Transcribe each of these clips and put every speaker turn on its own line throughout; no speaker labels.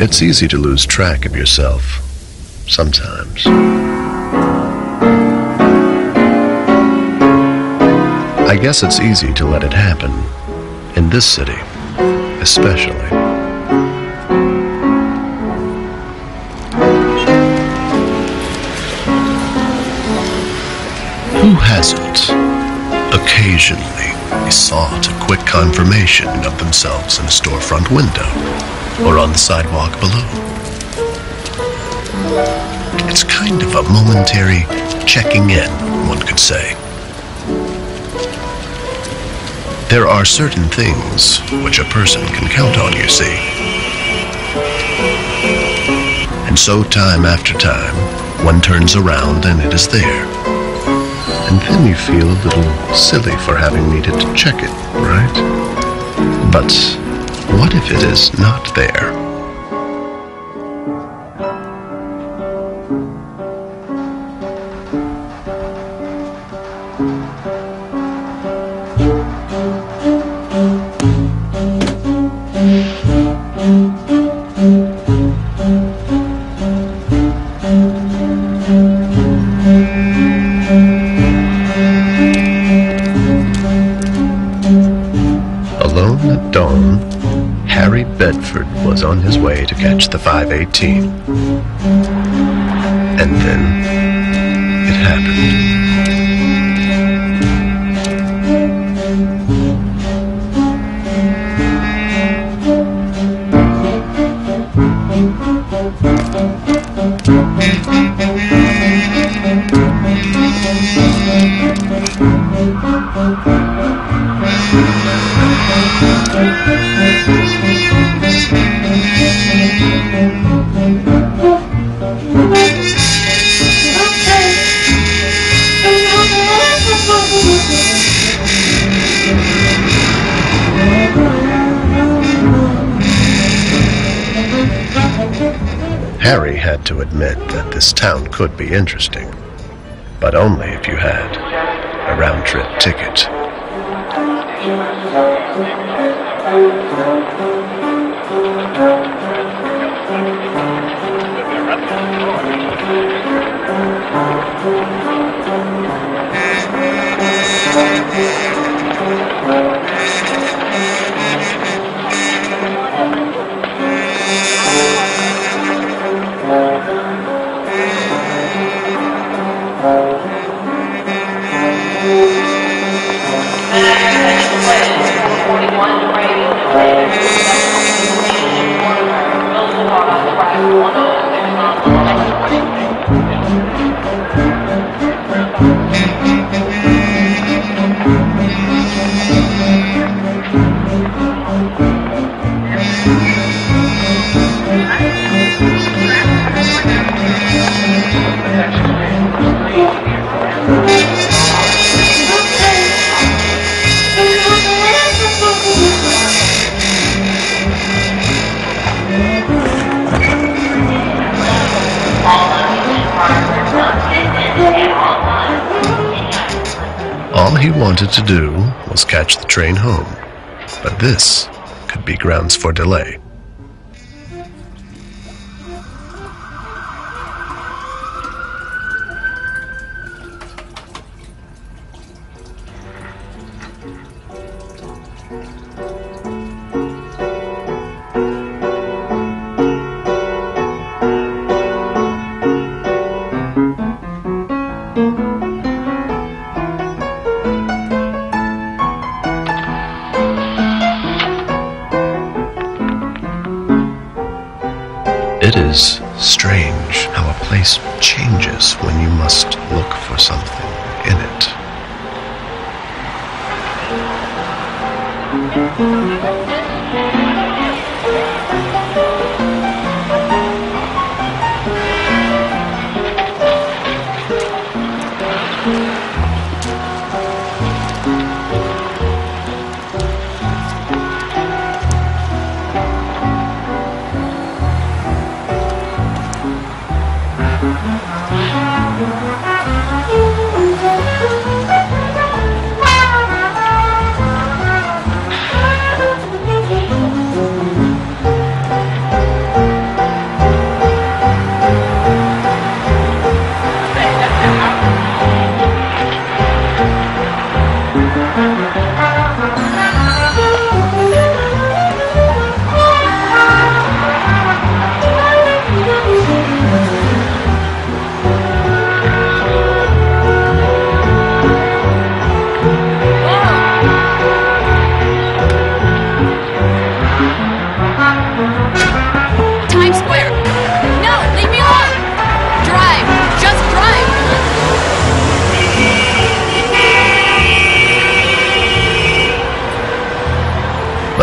It's easy to lose track of yourself, sometimes. I guess it's easy to let it happen, in this city, especially. Who hasn't, occasionally, sought a quick confirmation of themselves in a storefront window or on the sidewalk below? It's kind of a momentary checking in, one could say. There are certain things which a person can count on, you see. And so time after time, one turns around and it is there. And then you feel a little silly for having needed to check it, right? But what if it is not there? Bedford was on his way to catch the 518. And then it happened. Harry had to admit that this town could be interesting, but only if you had a round-trip ticket. All he wanted to do was catch the train home, but this could be grounds for delay. It is strange how a place changes when you must look for something in it.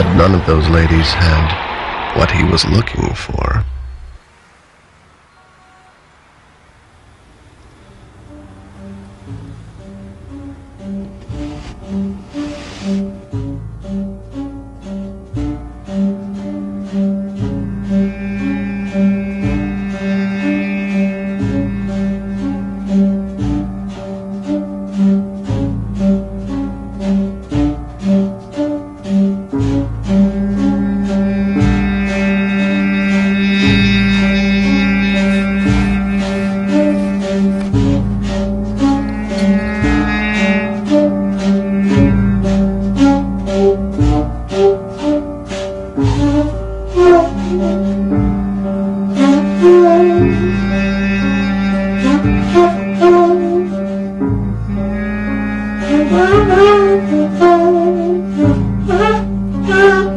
But none of those ladies had what he was looking for.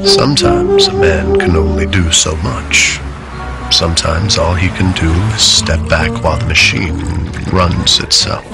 Sometimes a man can only do so much. Sometimes all he can do is step back while the machine runs itself.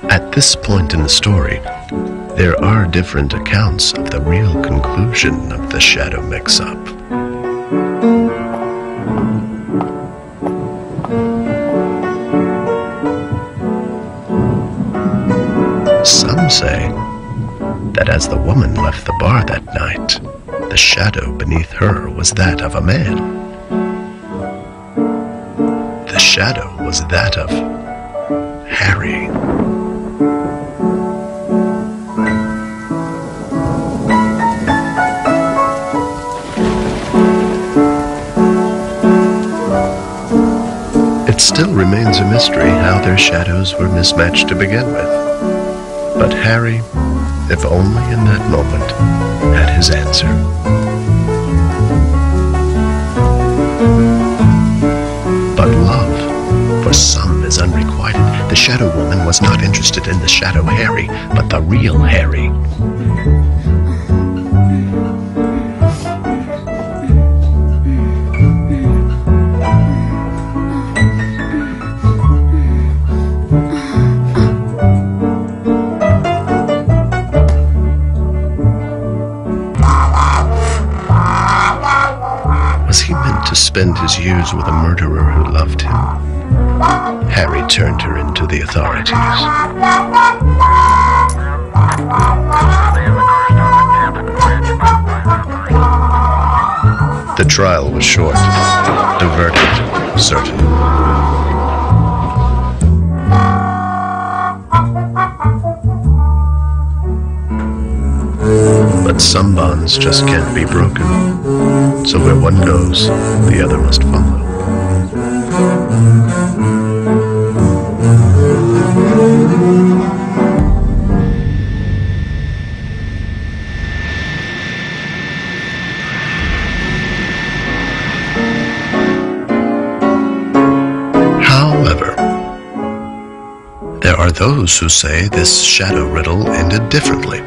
At this point in the story, there are different accounts of the real conclusion of the shadow mix-up. Some say that as the woman left the bar that night, the shadow beneath her was that of a man. The shadow was that of Harry. It still remains a mystery how their shadows were mismatched to begin with. But Harry, if only in that moment, had his answer. But love, for some, is unrequited. The shadow woman was not interested in the shadow Harry, but the real Harry. Was he meant to spend his years with a murderer who loved him? Harry turned her into the authorities. The trial was short, the verdict certain. But some bonds just can't be broken, so where one goes, the other must follow. However, there are those who say this shadow riddle ended differently.